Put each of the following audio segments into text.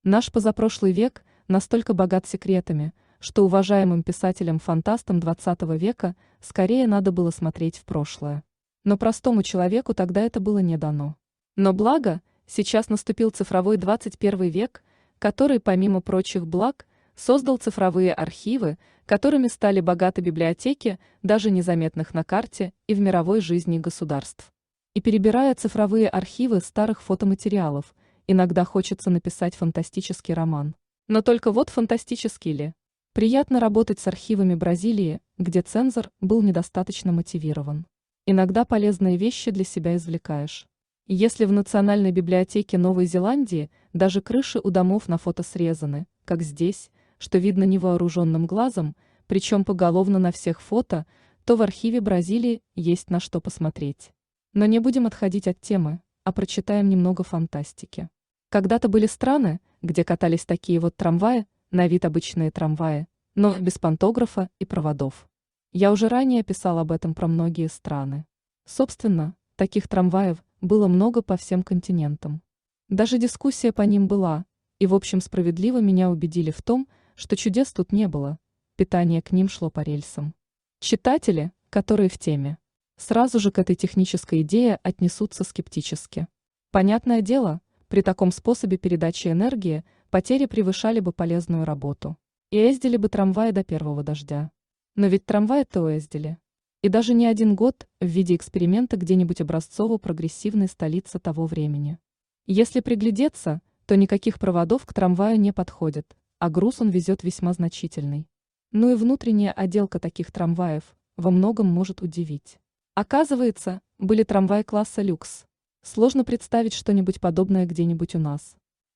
Наш позапрошлый век настолько богат секретами, что уважаемым писателям-фантастам XX века скорее надо было смотреть в прошлое. Но простому человеку тогда это было не дано. Но благо, сейчас наступил цифровой 21 век, который, помимо прочих благ, создал цифровые архивы, которыми стали богаты библиотеки, даже незаметных на карте и в мировой жизни государств. И перебирая цифровые архивы старых фотоматериалов, иногда хочется написать фантастический роман. Но только вот фантастический ли? Приятно работать с архивами Бразилии, где цензор был недостаточно мотивирован. Иногда полезные вещи для себя извлекаешь. Если в Национальной библиотеке Новой Зеландии даже крыши у домов на фото срезаны, как здесь, что видно невооруженным глазом, причем поголовно на всех фото, то в архиве Бразилии есть на что посмотреть. Но не будем отходить от темы, а прочитаем немного фантастики. Когда-то были страны, где катались такие вот трамваи, на вид обычные трамваи, но без пантографа и проводов. Я уже ранее писал об этом про многие страны. Собственно, таких трамваев было много по всем континентам. Даже дискуссия по ним была, и в общем справедливо меня убедили в том, что чудес тут не было, питание к ним шло по рельсам. Читатели, которые в теме, сразу же к этой технической идее отнесутся скептически. Понятное дело, при таком способе передачи энергии потери превышали бы полезную работу. И ездили бы трамваи до первого дождя. Но ведь трамваи-то ездили. И даже не один год в виде эксперимента где-нибудь образцово-прогрессивной столице того времени. Если приглядеться, то никаких проводов к трамваю не подходит, а груз он везет весьма значительный. Ну и внутренняя отделка таких трамваев во многом может удивить. Оказывается, были трамваи класса люкс. Сложно представить что-нибудь подобное где-нибудь у нас.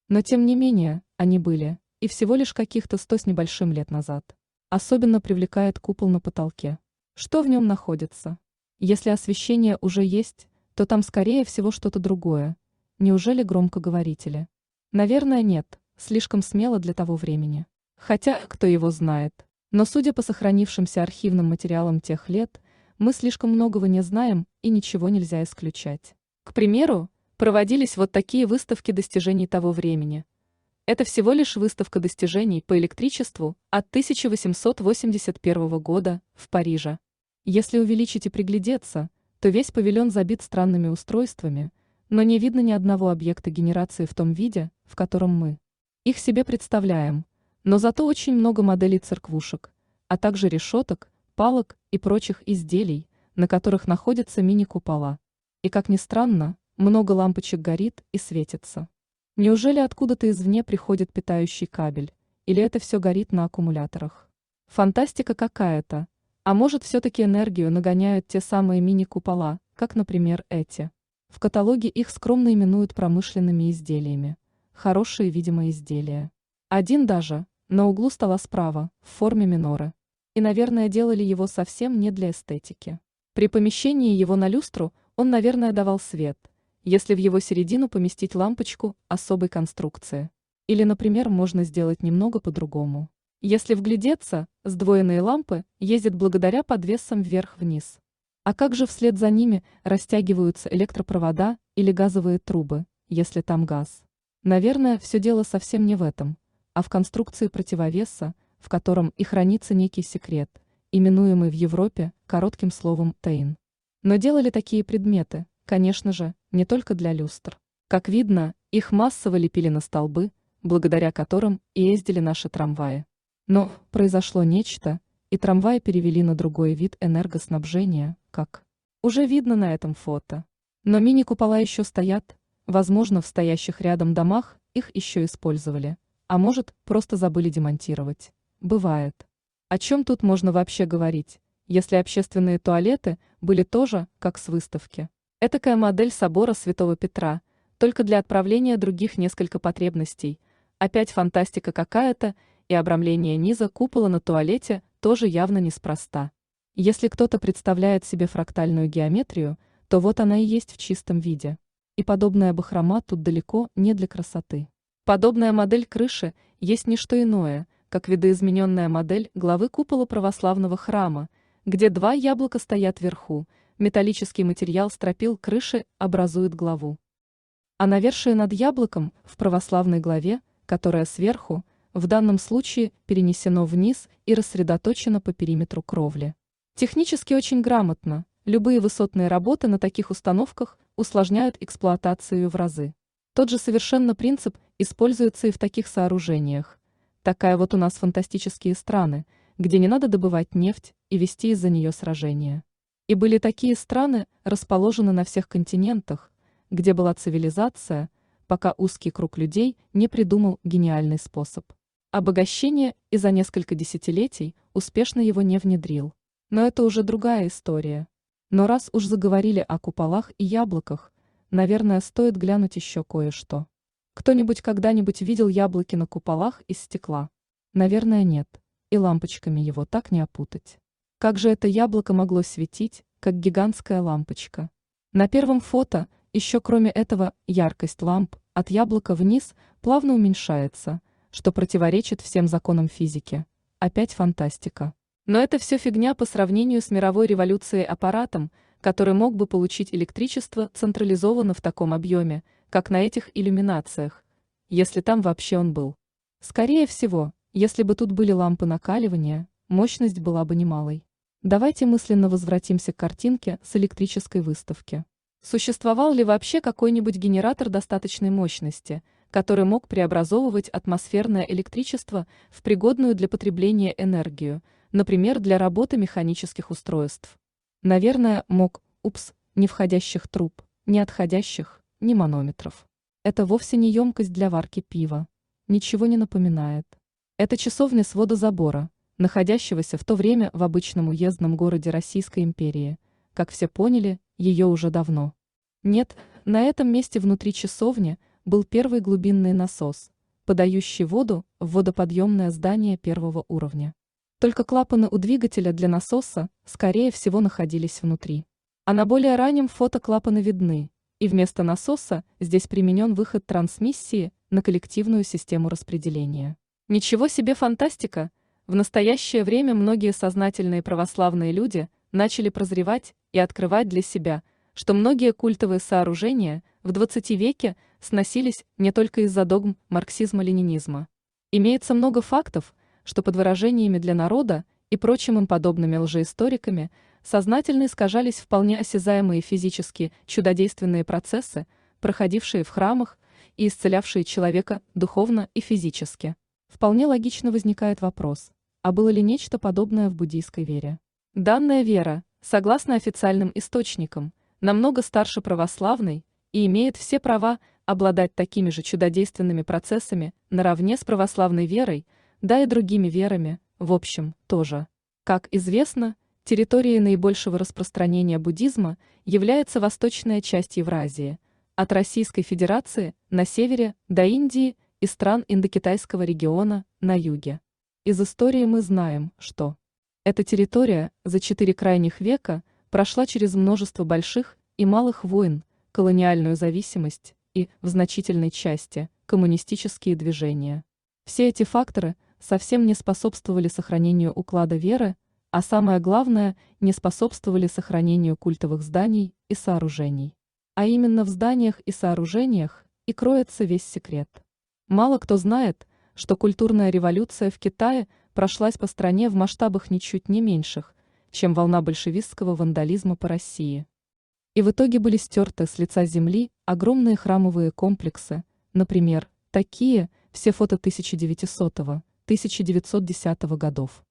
Но тем не менее, они были, и всего лишь каких-то 100 с небольшим лет назад. Особенно привлекает купол на потолке. Что в нем находится? Если освещение уже есть, то там скорее всего что-то другое. Неужели громкоговорители? Наверное, нет, слишком смело для того времени. Хотя, кто его знает. Но судя по сохранившимся архивным материалам тех лет, мы слишком многого не знаем и ничего нельзя исключать. К примеру, проводились вот такие выставки достижений того времени. Это всего лишь выставка достижений по электричеству от 1881 года в Париже. Если увеличить и приглядеться, то весь павильон забит странными устройствами, но не видно ни одного объекта генерации в том виде, в котором мы их себе представляем, но зато очень много моделей церквушек, а также решеток, палок и прочих изделий, на которых находятся мини-купола. И, как ни странно, много лампочек горит и светится. Неужели откуда-то извне приходит питающий кабель, или это все горит на аккумуляторах? Фантастика какая-то. А может, все-таки энергию нагоняют те самые мини-купола, как, например, эти. В каталоге их скромно именуют промышленными изделиями. Хорошие, видимо, изделия. Один даже, на углу стола справа, в форме миноры. И, наверное, делали его совсем не для эстетики. При помещении его на люстру он, наверное, давал свет, если в его середину поместить лампочку особой конструкции. Или, например, можно сделать немного по-другому. Если вглядеться, сдвоенные лампы ездят благодаря подвесам вверх-вниз. А как же вслед за ними растягиваются электропровода или газовые трубы, если там газ? Наверное, все дело совсем не в этом, а в конструкции противовеса, в котором и хранится некий секрет, именуемый в Европе коротким словом «тейн». Но делали такие предметы, конечно же, не только для люстр. Как видно, их массово лепили на столбы, благодаря которым и ездили наши трамваи. Но произошло нечто, и трамваи перевели на другой вид энергоснабжения, как уже видно на этом фото. Но мини-купола еще стоят, возможно, в стоящих рядом домах их еще использовали, а может, просто забыли демонтировать. Бывает. О чем тут можно вообще говорить, если общественные туалеты были тоже, как с выставки? Этакая модель собора Святого Петра, только для отправления других несколько потребностей. Опять фантастика какая-то, и обрамление низа купола на туалете тоже явно неспроста. Если кто-то представляет себе фрактальную геометрию, то вот она и есть в чистом виде. И подобная бахрома тут далеко не для красоты. Подобная модель крыши есть не что иное, как видоизмененная модель главы купола православного храма, где два яблока стоят вверху, металлический материал стропил крыши образует главу. А навершие над яблоком в православной главе которое сверху, в данном случае, перенесено вниз и рассредоточено по периметру кровли. Технически очень грамотно, любые высотные работы на таких установках усложняют эксплуатацию в разы. Тот же совершенно принцип используется и в таких сооружениях. Такая вот у нас фантастические страны, где не надо добывать нефть и вести из-за нее сражения. И были такие страны, расположены на всех континентах, где была цивилизация, пока узкий круг людей не придумал гениальный способ обогащения и за несколько десятилетий успешно его не внедрил. Но это уже другая история. Но раз уж заговорили о куполах и яблоках, наверное, стоит глянуть еще кое-что. Кто-нибудь когда-нибудь видел яблоки на куполах из стекла? Наверное, нет. И лампочками его так не опутать. Как же это яблоко могло светить, как гигантская лампочка? На первом фото, еще кроме этого, яркость ламп от яблока вниз плавно уменьшается, что противоречит всем законам физики. Опять фантастика. Но это все фигня по сравнению с мировой революцией аппаратом, который мог бы получить электричество централизованно в таком объеме, как на этих иллюминациях, если там вообще он был. Скорее всего, если бы тут были лампы накаливания, мощность была бы немалой. Давайте мысленно возвратимся к картинке с электрической выставки. Существовал ли вообще какой-нибудь генератор достаточной мощности, который мог преобразовывать атмосферное электричество в пригодную для потребления энергию, например, для работы механических устройств? Наверное, мог, ни входящих труб, ни отходящих, ни манометров. Это вовсе не емкость для варки пива. Ничего не напоминает. Это часовня с водозабора, находящегося в то время в обычном уездном городе Российской империи. Как все поняли, ее уже давно нет. На этом месте внутри часовни был первый глубинный насос, подающий воду в водоподъемное здание первого уровня. Только клапаны у двигателя для насоса, скорее всего, находились внутри. А на более раннем фото клапаны видны, и вместо насоса здесь применен выход трансмиссии на коллективную систему распределения. Ничего себе фантастика! В настоящее время многие сознательные православные люди начали прозревать и открывать для себя, что многие культовые сооружения в 20 веке сносились не только из-за догм марксизма-ленинизма. Имеется много фактов, что под выражениями для народа и прочим им подобными лжеисториками сознательно искажались вполне осязаемые физически чудодейственные процессы, проходившие в храмах и исцелявшие человека духовно и физически. Вполне логично возникает вопрос, а было ли нечто подобное в буддийской вере? Данная вера, согласно официальным источникам, намного старше православной и имеет все права обладать такими же чудодейственными процессами наравне с православной верой, да и другими верами, в общем, тоже. Как известно, территорией наибольшего распространения буддизма является восточная часть Евразии, от Российской Федерации на севере до Индии и стран индокитайского региона на юге. Из истории мы знаем, что эта территория за 4 крайних века прошла через множество больших и малых войн, колониальную зависимость и, в значительной части, коммунистические движения. Все эти факторы совсем не способствовали сохранению уклада веры, а самое главное, не способствовали сохранению культовых зданий и сооружений. А именно в зданиях и сооружениях и кроется весь секрет. Мало кто знает, что культурная революция в Китае прошлась по стране в масштабах ничуть не меньших, чем волна большевистского вандализма по России. И в итоге были стерты с лица земли огромные храмовые комплексы, например, такие, все фото 1900-1910 годов.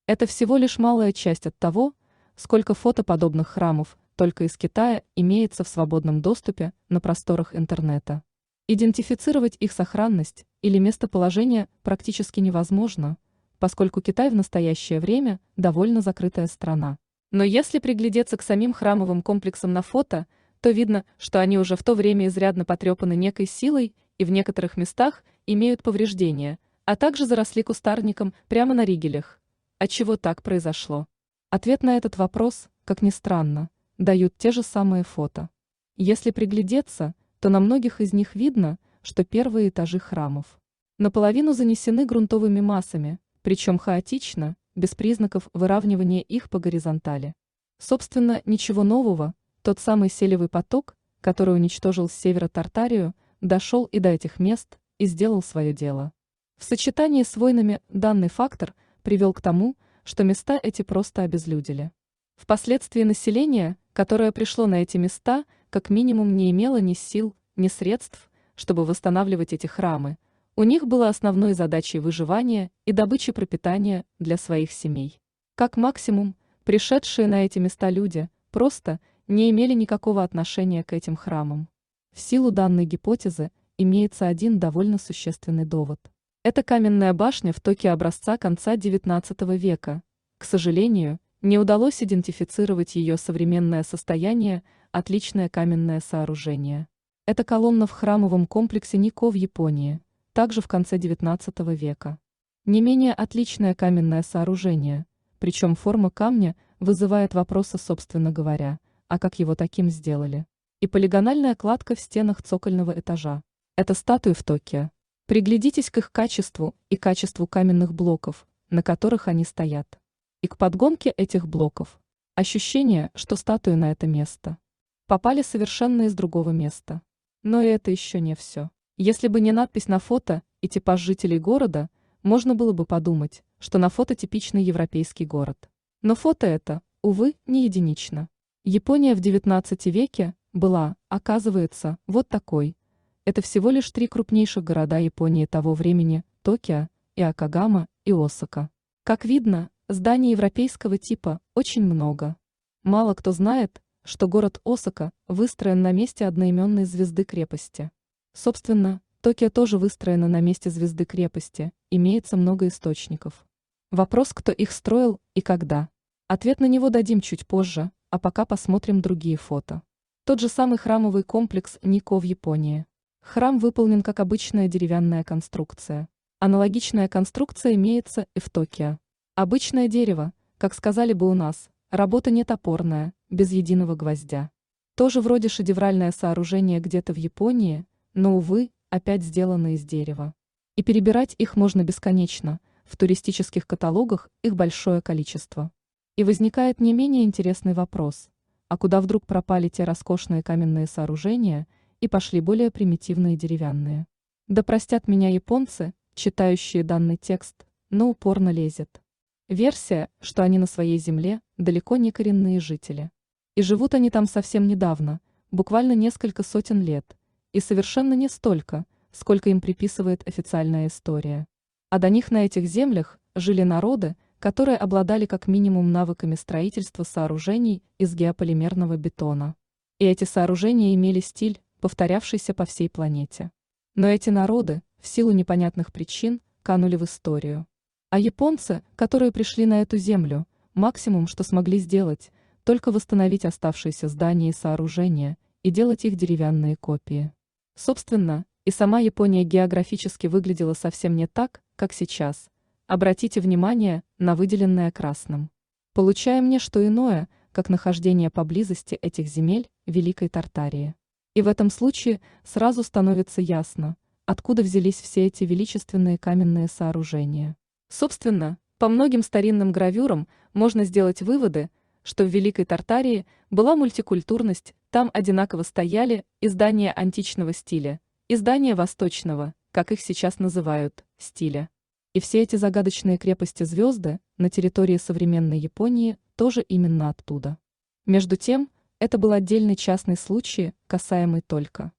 Это всего лишь малая часть от того, сколько фото подобных храмов только из Китая имеется в свободном доступе на просторах интернета. Идентифицировать их сохранность или местоположение практически невозможно, поскольку Китай в настоящее время довольно закрытая страна. Но если приглядеться к самим храмовым комплексам на фото, то видно, что они уже в то время изрядно потрепаны некой силой и в некоторых местах имеют повреждения, а также заросли кустарником прямо на ригелях. Отчего так произошло? Ответ на этот вопрос, как ни странно, дают те же самые фото. Если приглядеться, то на многих из них видно, что первые этажи храмов наполовину занесены грунтовыми массами, причем хаотично, без признаков выравнивания их по горизонтали. Собственно, ничего нового, тот самый селевый поток, который уничтожил с севера Тартарию, дошел и до этих мест, и сделал свое дело. В сочетании с войнами данный фактор привел к тому, что места эти просто обезлюдили. Впоследствии население, которое пришло на эти места, как минимум не имело ни сил, ни средств, чтобы восстанавливать эти храмы. У них было основной задачей выживание и добыча пропитания для своих семей. Как максимум, пришедшие на эти места люди просто не имели никакого отношения к этим храмам. В силу данной гипотезы имеется один довольно существенный довод. Это каменная башня в Токио образца конца XIX века. К сожалению, не удалось идентифицировать ее современное состояние, отличное каменное сооружение. Это колонна в храмовом комплексе Никко в Японии, также в конце XIX века. Не менее отличное каменное сооружение, причем форма камня вызывает вопросы, собственно говоря, а как его таким сделали? И полигональная кладка в стенах цокольного этажа. Это статуи в Токио. Приглядитесь к их качеству и качеству каменных блоков, на которых они стоят. И к подгонке этих блоков. Ощущение, что статуи на это место попали совершенно из другого места. Но и это еще не все. Если бы не надпись на фото и типаж жителей города, можно было бы подумать, что на фото типичный европейский город. Но фото это, увы, не единично. Япония в XIX веке была, оказывается, вот такой. Это всего лишь 3 крупнейших города Японии того времени – Токио, Иокогама и Осака. Как видно, зданий европейского типа очень много. Мало кто знает, что город Осака выстроен на месте одноименной звезды крепости. Собственно, Токио тоже выстроено на месте звезды крепости, имеется много источников. Вопрос, кто их строил и когда. Ответ на него дадим чуть позже, а пока посмотрим другие фото. Тот же самый храмовый комплекс Никко в Японии. Храм выполнен как обычная деревянная конструкция. Аналогичная конструкция имеется и в Токио. Обычное дерево, как сказали бы у нас, работа не топорная, без единого гвоздя. Тоже вроде шедевральное сооружение где-то в Японии, но, увы, опять сделано из дерева. И перебирать их можно бесконечно, в туристических каталогах их большое количество. И возникает не менее интересный вопрос, а куда вдруг пропали те роскошные каменные сооружения и пошли более примитивные деревянные? Да простят меня японцы, читающие данный текст, но упорно лезет. Версия, что они на своей земле далеко не коренные жители. И живут они там совсем недавно, буквально несколько сотен лет, и совершенно не столько, сколько им приписывает официальная история. А до них на этих землях жили народы, которые обладали как минимум навыками строительства сооружений из геополимерного бетона. И эти сооружения имели стиль, повторявшийся по всей планете. Но эти народы, в силу непонятных причин, канули в историю. А японцы, которые пришли на эту землю, максимум, что смогли сделать, только восстановить оставшиеся здания и сооружения и делать их деревянные копии. Собственно, и сама Япония географически выглядела совсем не так, как сейчас. Обратите внимание на выделенное красным. Получаем не что иное, как нахождение поблизости этих земель Великой Тартарии. И в этом случае сразу становится ясно, откуда взялись все эти величественные каменные сооружения. Собственно, по многим старинным гравюрам можно сделать выводы, что в Великой Тартарии была мультикультурность, там одинаково стояли и здания античного стиля, и здания восточного, как их сейчас называют, стиля. И все эти загадочные крепости-звезды на территории современной Японии тоже именно оттуда. Между тем, это был отдельный частный случай, касаемый только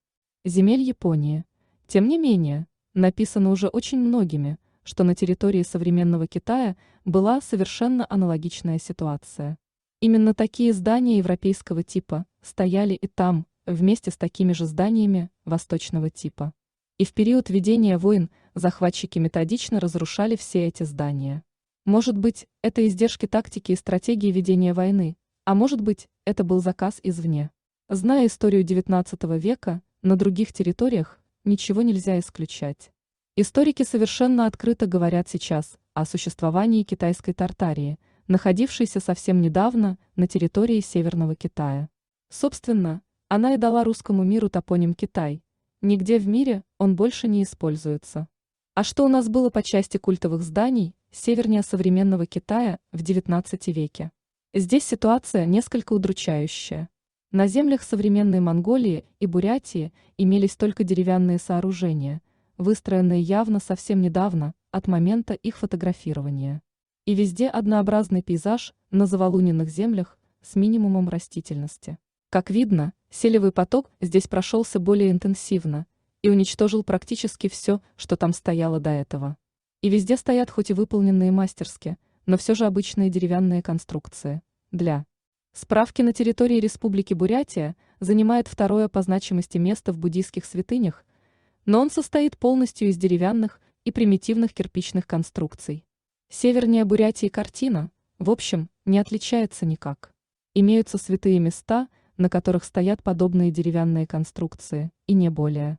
земель Японии. Тем не менее, написано уже очень многими, что на территории современного Китая была совершенно аналогичная ситуация. Именно такие здания европейского типа стояли и там, вместе с такими же зданиями восточного типа. И в период ведения войн захватчики методично разрушали все эти здания. Может быть, это издержки тактики и стратегии ведения войны, а может быть, это был заказ извне. Зная историю XIX века, на других территориях ничего нельзя исключать. Историки совершенно открыто говорят сейчас о существовании китайской Тартарии, находившейся совсем недавно на территории Северного Китая. Собственно, она и дала русскому миру топоним Китай. Нигде в мире он больше не используется. А что у нас было по части культовых зданий севернее современного Китая в XIX веке? Здесь ситуация несколько удручающая. На землях современной Монголии и Бурятии имелись только деревянные сооружения, выстроенные явно совсем недавно, от момента их фотографирования. И везде однообразный пейзаж на завалуненных землях с минимумом растительности. Как видно, селевый поток здесь прошелся более интенсивно и уничтожил практически все, что там стояло до этого. И везде стоят хоть и выполненные мастерски, но все же обычные деревянные конструкции. Для справки, на территории Республики Бурятия занимает второе по значимости место в буддийских святынях, но он состоит полностью из деревянных и примитивных кирпичных конструкций. Севернее Бурятии картина, в общем, не отличается никак. Имеются святые места, на которых стоят подобные деревянные конструкции, и не более.